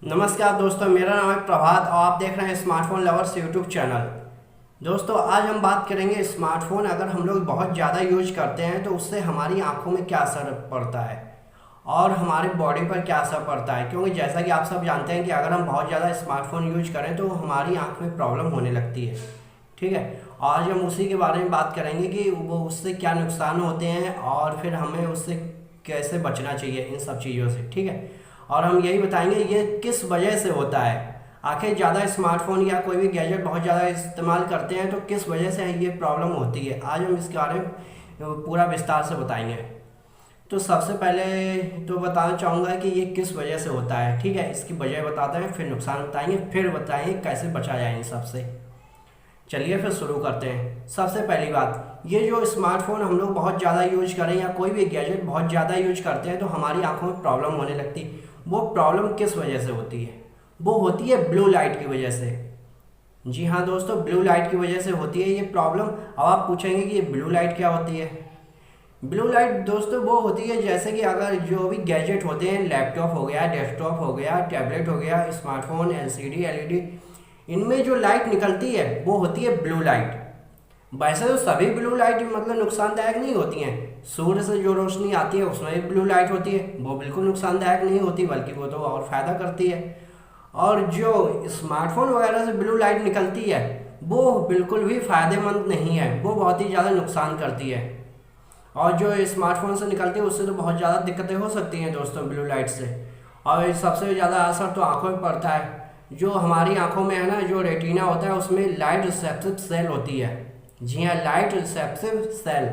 नमस्कार दोस्तों, मेरा नाम है प्रभात और आप देख रहे हैं स्मार्टफोन लवर्स यूट्यूब चैनल। दोस्तों, आज हम बात करेंगे स्मार्टफोन अगर हम लोग बहुत ज़्यादा यूज करते हैं तो उससे हमारी आंखों में क्या असर पड़ता है और हमारे बॉडी पर क्या असर पड़ता है। क्योंकि जैसा कि आप सब जानते हैं कि अगर हम बहुत ज़्यादा स्मार्टफोन यूज करें तो हमारी आंख में प्रॉब्लम होने लगती है। ठीक है, आज हम उसी के बारे में बात करेंगे कि वो उससे क्या नुकसान होते हैं और फिर हमें उससे कैसे बचना चाहिए इन सब चीज़ों से। ठीक है, और हम यही बताएंगे ये किस वजह से होता है। आखिर ज़्यादा स्मार्टफोन या कोई भी गैजेट बहुत ज़्यादा इस्तेमाल करते हैं तो किस वजह से ये प्रॉब्लम होती है, आज हम इसके बारे में पूरा विस्तार से बताएंगे। तो सबसे पहले तो बताना चाहूँगा कि ये किस वजह से होता है। ठीक है, इसकी वजह बताते हैं, फिर नुकसान बताएंगे, फिर बताएंगे कैसे बचा जाए इन सब से। चलिए फिर शुरू करते हैं। सबसे पहली बात, ये जो स्मार्टफोन हम लोग बहुत ज़्यादा यूज करें या कोई भी गैजेट बहुत ज़्यादा यूज करते हैं तो हमारी आंखों में प्रॉब्लम होने लगती है। वो प्रॉब्लम किस वजह से होती है? वो होती है ब्लू लाइट की वजह से। जी हाँ दोस्तों, ब्लू लाइट की वजह से होती है ये प्रॉब्लम। अब आप पूछेंगे कि ये ब्लू लाइट क्या होती है। ब्लू लाइट दोस्तों वो होती है जैसे कि अगर जो भी गैजेट होते हैं, लैपटॉप हो गया, डेस्कटॉप हो गया, टैबलेट हो गया, स्मार्टफोन, एलसीडी, एलईडी, इनमें जो लाइट निकलती है वो होती है ब्लू लाइट। वैसे तो सभी ब्लू लाइट मतलब नुकसानदायक नहीं होती हैं। सूर्य से जो रोशनी आती है उसमें भी ब्लू लाइट होती है, वो बिल्कुल नुकसानदायक नहीं होती, बल्कि वो तो और फ़ायदा करती है। और जो स्मार्टफोन वगैरह से ब्लू लाइट निकलती है वो बिल्कुल भी फ़ायदेमंद नहीं है, वो बहुत ही ज़्यादा नुकसान करती है। और जो स्मार्टफोन से निकलती है उससे तो बहुत ज़्यादा दिक्कतें हो सकती हैं दोस्तों ब्लू लाइट से। और सबसे ज़्यादा असर तो आँखों में पड़ता है। जो हमारी आँखों में है ना, जो रेटिना होता है उसमें लाइट रिसेप्टिव सेल होती है। जी हाँ, लाइट रिसेप्टिव सेल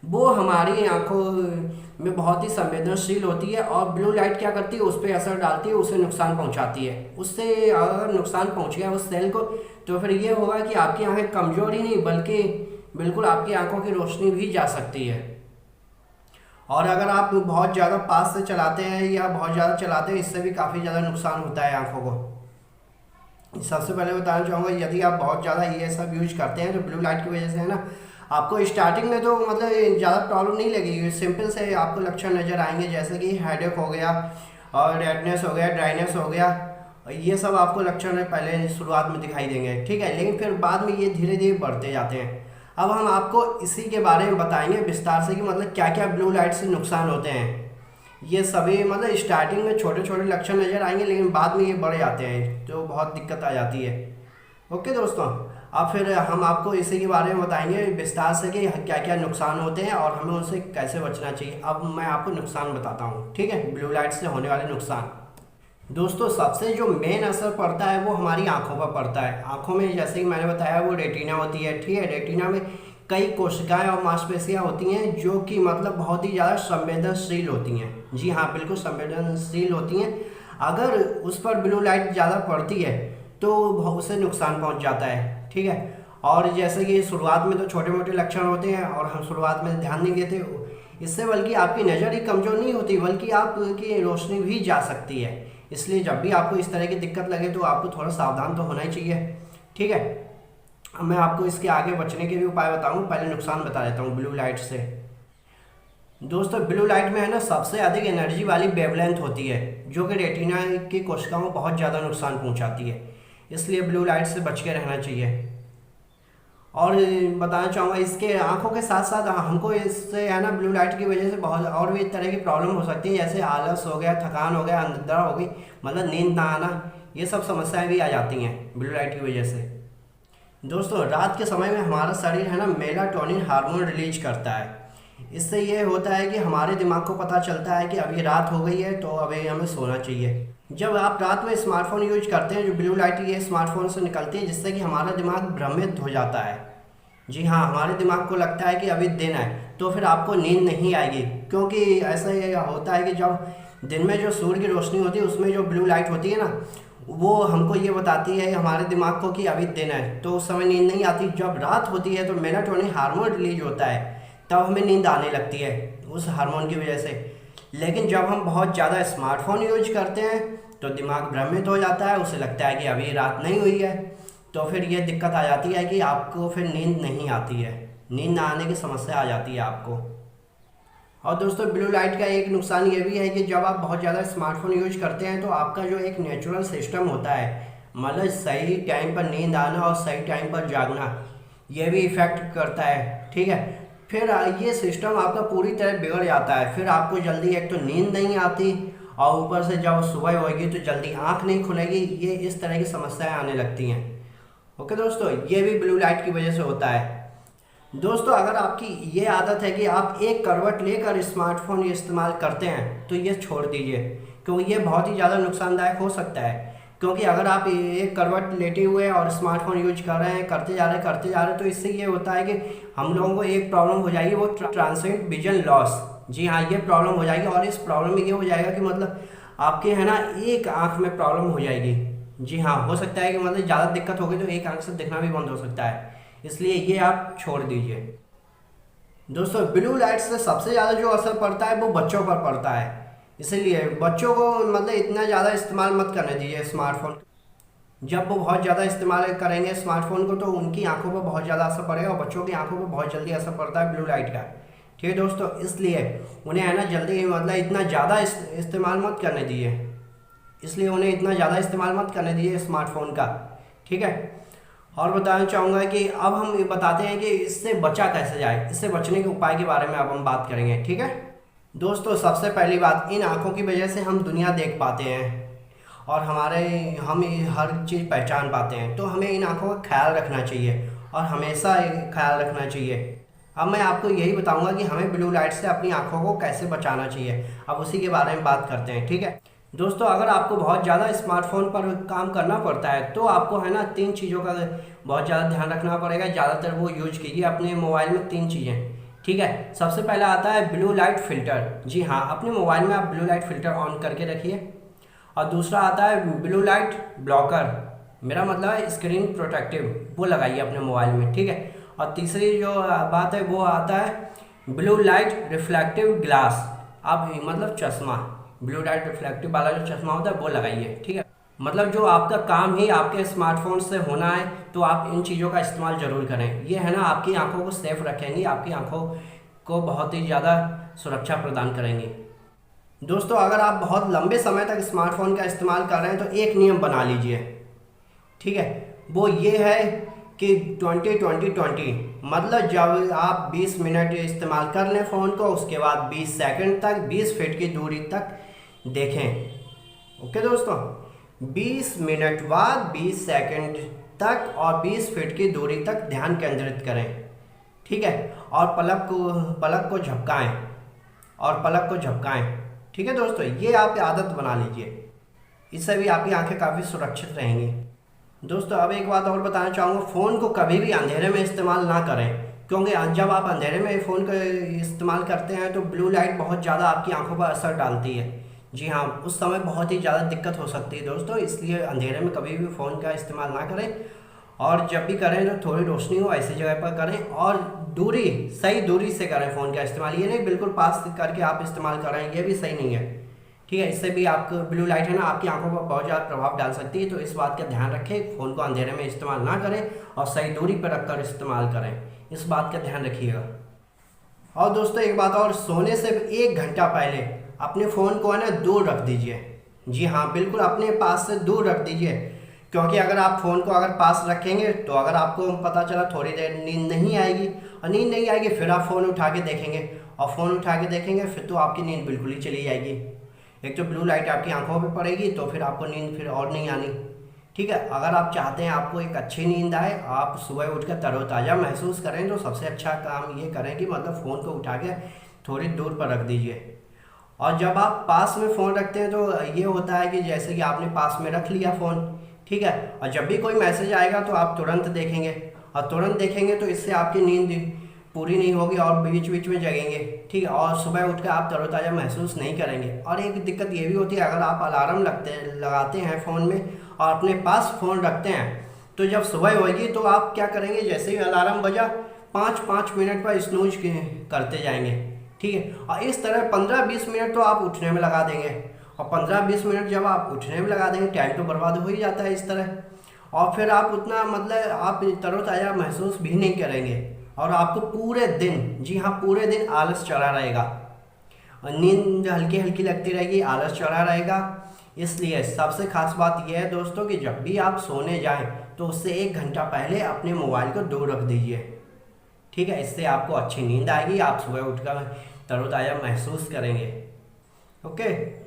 वो हमारी आंखों में बहुत ही संवेदनशील होती है और ब्लू लाइट क्या करती है, उस पर असर डालती है, उसे नुकसान पहुंचाती है। उससे अगर नुकसान पहुंच गया उस सेल को तो फिर ये होगा कि आपकी आंखें कमज़ोर ही नहीं बल्कि बिल्कुल आपकी आंखों की रोशनी भी जा सकती है। और अगर आप बहुत ज़्यादा पास से चलाते हैं या बहुत ज़्यादा चलाते हैं, इससे भी काफ़ी ज़्यादा नुकसान होता है आँखों को। सबसे पहले बताना चाहूँगा, यदि आप बहुत ज़्यादा ये सब यूज करते हैं तो ब्लू लाइट की वजह से है ना, आपको स्टार्टिंग में तो मतलब ज़्यादा प्रॉब्लम नहीं लगेगी। सिंपल से आपको लक्षण नज़र आएंगे जैसे कि हेडेक हो गया और रेडनेस हो गया, ड्राइनेस हो गया, ये सब आपको लक्षण पहले शुरुआत में दिखाई देंगे। ठीक है, लेकिन फिर बाद में ये धीरे धीरे बढ़ते जाते हैं। अब हम आपको इसी के बारे में बताएंगे विस्तार से कि मतलब क्या क्या ब्लू लाइट से नुकसान होते हैं। ये सभी मतलब स्टार्टिंग में छोटे छोटे लक्षण नज़र आएंगे लेकिन बाद में ये बढ़ जाते हैं तो बहुत दिक्कत आ जाती है। ओके दोस्तों, अब फिर हम आपको इसी के बारे में बताएंगे विस्तार से कि क्या क्या नुकसान होते हैं और हमें उनसे कैसे बचना चाहिए। अब मैं आपको नुकसान बताता हूँ। ठीक है, ब्लू लाइट से होने वाले नुकसान। दोस्तों, सबसे जो मेन असर पड़ता है वो हमारी आंखों पर पड़ता है। आंखों में जैसे कि मैंने बताया वो रेटिना होती है। ठीक है, रेटिना में कई कोशिकाएं और मांसपेशियां होती हैं जो कि मतलब बहुत ही ज़्यादा संवेदनशील होती हैं। जी हाँ, बिल्कुल संवेदनशील होती हैं। अगर उस पर ब्लू लाइट ज़्यादा पड़ती है तो उसे नुकसान पहुंच जाता है। ठीक है, और जैसे कि शुरुआत में तो छोटे मोटे लक्षण होते हैं और हम शुरुआत में ध्यान नहीं देते, इससे बल्कि आपकी नज़र ही कमज़ोर नहीं होती बल्कि आपकी रोशनी भी जा सकती है। इसलिए जब भी आपको इस तरह की दिक्कत लगे तो आपको थोड़ा सावधान तो होना ही चाहिए। ठीक है, अब मैं आपको इसके आगे बचने के भी उपाय बताऊँ, पहले नुकसान बता देता हूँ ब्लू लाइट से। दोस्तों, ब्लू लाइट में है ना सबसे अधिक एनर्जी वाली वेवलेंथ होती है जो कि रेटिना की कोशिकाओं को बहुत ज़्यादा नुकसान पहुँचाती है। इसलिए ब्लू लाइट से बच के रहना चाहिए। और बताना चाहूँगा इसके आंखों के साथ साथ हमको इससे है ना ब्लू लाइट की वजह से बहुत और भी तरह की प्रॉब्लम हो सकती है, जैसे आलस हो गया, थकान हो गया, अनिद्रा हो गई, मतलब नींद ना आना, ये सब समस्याएं भी आ जाती हैं ब्लू लाइट की वजह से। दोस्तों, रात के समय में हमारा शरीर है ना मेलाटोनिन हार्मोन रिलीज करता है। इससे ये होता है कि हमारे दिमाग को पता चलता है कि अभी रात हो गई है तो अभी हमें सोना चाहिए। जब आप रात में स्मार्टफोन यूज करते हैं जो ब्लू लाइट ये स्मार्टफोन से निकलती है जिससे कि हमारा दिमाग भ्रमित हो जाता है। जी हाँ, हमारे दिमाग को लगता है कि अभी दिन है तो फिर आपको नींद नहीं आएगी, क्योंकि ऐसा ये होता है कि जब दिन में जो सूर्य की रोशनी होती है उसमें जो ब्लू लाइट होती है ना वो हमको ये बताती है हमारे दिमाग को कि अभी दिन है, तो उस समय नींद नहीं आती। जब रात होती है तो मेलाटोनिन हार्मोन रिलीज होता है, तब हमें नींद आने लगती है उस हार्मोन की वजह से। लेकिन जब हम बहुत ज़्यादा स्मार्टफोन यूज करते हैं तो दिमाग भ्रमित हो जाता है, उसे लगता है कि अभी रात नहीं हुई है, तो फिर ये दिक्कत आ जाती है कि आपको फिर नींद नहीं आती है, नींद ना आने की समस्या आ जाती है आपको। और दोस्तों ब्लू लाइट का एक नुकसान ये भी है कि जब आप बहुत ज़्यादा स्मार्टफोन यूज करते हैं तो आपका जो एक नेचुरल सिस्टम होता है, मतलब सही टाइम पर नींद आना और सही टाइम पर जागना, ये भी इफ़ेक्ट करता है। ठीक है, फिर ये सिस्टम आपका पूरी तरह बिगड़ जाता है। फिर आपको जल्दी एक तो नींद नहीं आती और ऊपर से जब सुबह होगी तो जल्दी आँख नहीं खुलेगी। ये इस तरह की समस्याएं आने लगती हैं। ओके दोस्तों, ये भी ब्लू लाइट की वजह से होता है। दोस्तों अगर आपकी ये आदत है कि आप एक करवट लेकर स्मार्टफोन इस्तेमाल करते हैं तो ये छोड़ दीजिए, क्योंकि ये बहुत ही ज़्यादा नुकसानदायक हो सकता है। क्योंकि अगर आप एक करवट लेटे हुए और स्मार्टफोन यूज कर रहे हैं, करते जा रहे हैं, तो इससे ये होता है कि हम लोगों को एक प्रॉब्लम हो जाएगी, वो ट्रांसेंट विजन लॉस। जी हाँ, ये प्रॉब्लम हो जाएगी। और इस प्रॉब्लम में ये हो जाएगा कि मतलब आपके है ना एक आँख में प्रॉब्लम हो जाएगी। जी हाँ, हो सकता है कि मतलब ज़्यादा दिक्कत होगी तो एक आँख से दिखना भी बंद हो सकता है। इसलिए ये आप छोड़ दीजिए। दोस्तों ब्लू लाइट से सबसे ज़्यादा जो असर पड़ता है वो बच्चों पर पड़ता है। इसीलिए बच्चों को मतलब इतना ज़्यादा इस्तेमाल मत करने दीजिए स्मार्टफोन। जब वो बहुत ज़्यादा इस्तेमाल करेंगे स्मार्टफोन को तो उनकी आंखों पर बहुत ज़्यादा असर पड़ेगा और बच्चों की आंखों पर बहुत जल्दी असर पड़ता है ब्लू लाइट का। ठीक है दोस्तों, इसलिए उन्हें है ना जल्दी मतलब इतना ज़्यादा इस्तेमाल मत करने दीजिए। इसलिए उन्हें इतना ज़्यादा इस्तेमाल मत करने दीजिए स्मार्टफोन का। ठीक है, और बताना चाहूँगा कि अब हम ये बताते हैं कि इससे बचा कैसे जाए। इससे बचने के उपाय के बारे में अब हम बात करेंगे। ठीक है दोस्तों, सबसे पहली बात, इन आँखों की वजह से हम दुनिया देख पाते हैं और हम हर चीज़ पहचान पाते हैं। तो हमें इन आँखों का ख्याल रखना चाहिए और हमेशा ख्याल रखना चाहिए। अब मैं आपको यही बताऊंगा कि हमें ब्लू लाइट से अपनी आँखों को कैसे बचाना चाहिए। अब उसी के बारे में बात करते हैं। ठीक है दोस्तों, अगर आपको बहुत ज़्यादा स्मार्टफोन पर काम करना पड़ता है तो आपको है ना 3 चीज़ों का बहुत ज़्यादा ध्यान रखना पड़ेगा। ज़्यादातर वो यूज कीजिए अपने मोबाइल में 3 चीज़ें। ठीक है, सबसे पहला आता है ब्लू लाइट फ़िल्टर। जी हाँ, अपने मोबाइल में आप ब्लू लाइट फ़िल्टर ऑन करके रखिए। और दूसरा आता है ब्लू लाइट ब्लॉकर, मेरा मतलब है स्क्रीन प्रोटेक्टिव, वो लगाइए अपने मोबाइल में। ठीक है, और तीसरी जो बात है वो आता है ब्लू लाइट रिफ्लेक्टिव ग्लास, आप मतलब चश्मा, ब्लू लाइट रिफ्लेक्टिव वाला जो चश्मा होता है वो लगाइए। ठीक है, मतलब जो आपका काम ही आपके स्मार्टफोन से होना है तो आप इन चीज़ों का इस्तेमाल ज़रूर करें। ये है ना आपकी आंखों को सेफ रखेंगी, आपकी आंखों को बहुत ही ज़्यादा सुरक्षा प्रदान करेंगी। दोस्तों अगर आप बहुत लंबे समय तक स्मार्टफोन का इस्तेमाल कर रहे हैं तो एक नियम बना लीजिए। ठीक है, वो ये है कि 20-20-20, मतलब जब आप 20 मिनट इस्तेमाल कर लें फ़ोन को, उसके बाद 20 सेकंड तक 20 फीट की दूरी तक देखें। ओके दोस्तों, 20 मिनट बाद 20 सेकंड तक और 20 फीट की दूरी तक ध्यान केंद्रित करें। ठीक है, और पलक को झपकाएं। ठीक है दोस्तों, ये आप आदत बना लीजिए, इससे भी आपकी आंखें काफ़ी सुरक्षित रहेंगी। दोस्तों अब एक बात और बताना चाहूँगा, फ़ोन को कभी भी अंधेरे में इस्तेमाल ना करें, क्योंकि जब आप अंधेरे में फ़ोन का इस्तेमाल करते हैं तो ब्लू लाइट बहुत ज़्यादा आपकी आंखों पर असर डालती है। जी हाँ, उस समय बहुत ही ज़्यादा दिक्कत हो सकती है दोस्तों, इसलिए अंधेरे में कभी भी फ़ोन का इस्तेमाल ना करें। और जब भी करें तो थोड़ी रोशनी हो ऐसी जगह पर करें और सही दूरी से करें फ़ोन का इस्तेमाल। ये नहीं बिल्कुल पास करके आप इस्तेमाल करें, ये भी सही नहीं है। ठीक है, इससे भी आपको ब्लू लाइट है ना आपकी आंखों पर बहुत ज़्यादा प्रभाव डाल सकती है। तो इस बात का ध्यान रखें, फ़ोन को अंधेरे में इस्तेमाल ना करें और सही दूरी पर रखकर इस्तेमाल करें, इस बात का ध्यान रखिएगा। और दोस्तों एक बात और, सोने से 1 घंटा पहले अपने फ़ोन को है ना दूर रख दीजिए। जी हाँ, बिल्कुल अपने पास से दूर रख दीजिए, क्योंकि अगर आप फ़ोन को अगर पास रखेंगे तो अगर आपको पता चला थोड़ी देर नींद नहीं आएगी और नींद नहीं आएगी फिर आप फ़ोन उठा के देखेंगे और फ़ोन उठा के देखेंगे फिर तो आपकी नींद बिल्कुल ही चली जाएगी। एक तो ब्लू लाइट आपकी आंखों पे पड़ेगी तो फिर आपको नींद फिर और नहीं आनी। ठीक है, अगर आप चाहते हैं आपको एक अच्छी नींद आए, आप सुबह उठकर तरोताज़ा महसूस करें, तो सबसे अच्छा काम ये करें कि मतलब फ़ोन को उठा के थोड़ी दूर पर रख दीजिए। और जब आप पास में फ़ोन रखते हैं तो ये होता है कि जैसे कि आपने पास में रख लिया फ़ोन, ठीक है, और जब भी कोई मैसेज आएगा तो आप तुरंत देखेंगे और तुरंत देखेंगे तो इससे आपकी नींद पूरी नहीं होगी और बीच बीच में जगेंगे। ठीक है, और सुबह उठ कर आप तरोताज़ा महसूस नहीं करेंगे। और एक दिक्कत ये भी होती है, अगर आप अलार्म लगाते हैं फ़ोन में और अपने पास फ़ोन रखते हैं तो जब सुबह होगी तो आप क्या करेंगे, जैसे ही अलार्म बजा 5-5 मिनट पर स्नूज करते जाएंगे। ठीक है, और इस तरह 15-20 मिनट तो आप उठने में लगा देंगे और 15-20 मिनट जब आप उठने में लगा देंगे टाइम तो बर्बाद हो ही जाता है इस तरह। और फिर आप उतना मतलब आप तरोताज़ा महसूस भी नहीं करेंगे और आपको पूरे दिन, जी हाँ पूरे दिन आलस चला रहेगा। और नींद हल्की हल्की लगती रहेगी, आलस चढ़ा रहेगा। इसलिए सबसे खास बात यह है दोस्तों कि जब भी आप सोने जाएं तो उससे 1 घंटा पहले अपने मोबाइल को दूर रख दीजिए, ठीक है। इससे आपको अच्छी नींद आएगी, आप सुबह उठकर तरोताज़ा महसूस करेंगे। ओके।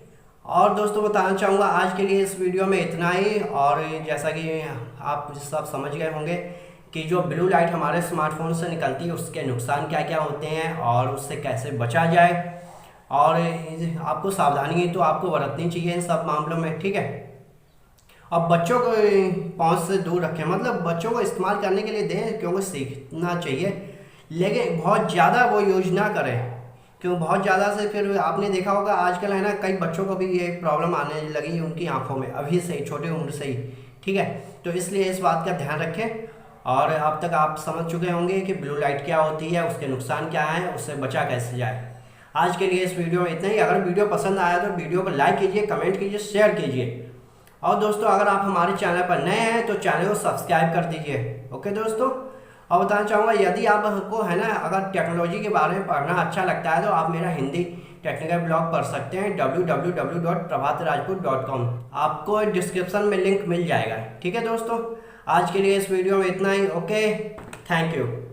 और दोस्तों बताना चाहूँगा आज के लिए इस वीडियो में इतना ही। और जैसा कि आप सब समझ गए होंगे कि जो ब्लू लाइट हमारे स्मार्टफोन से निकलती है उसके नुकसान क्या क्या होते हैं और उससे कैसे बचा जाए, और आपको सावधानी तो आपको बरतनी चाहिए इन सब मामलों में, ठीक है। अब बच्चों को पहुंच से दूर रखें, मतलब बच्चों को इस्तेमाल करने के लिए दें क्योंकि सीखना चाहिए, लेकिन बहुत ज़्यादा वो यूज ना करें, क्यों बहुत ज़्यादा से फिर आपने देखा होगा आजकल है ना, कई बच्चों को भी ये प्रॉब्लम आने लगी उनकी आंखों में अभी से ही, छोटी उम्र से ही, ठीक है। तो इसलिए इस बात का ध्यान रखें। और अब तक आप समझ चुके होंगे कि ब्लू लाइट क्या होती है, उसके नुकसान क्या हैं, उससे बचा कैसे जाए। आज के लिए इस वीडियो में इतना ही। अगर वीडियो पसंद आया तो वीडियो को लाइक कीजिए, कमेंट कीजिए, शेयर कीजिए। और दोस्तों अगर आप हमारे चैनल पर नए हैं तो चैनल को सब्सक्राइब कर दीजिए। ओके दोस्तों। और बताना चाहूँगा यदि आपको है ना अगर टेक्नोलॉजी के बारे में पढ़ना अच्छा लगता है तो आप मेरा हिंदी टेक्निकल ब्लॉग पढ़ सकते हैं www.prabhatrajput.com। आपको डिस्क्रिप्शन में लिंक मिल जाएगा, ठीक है दोस्तों। आज के लिए इस वीडियो में इतना ही। Okay, thank you.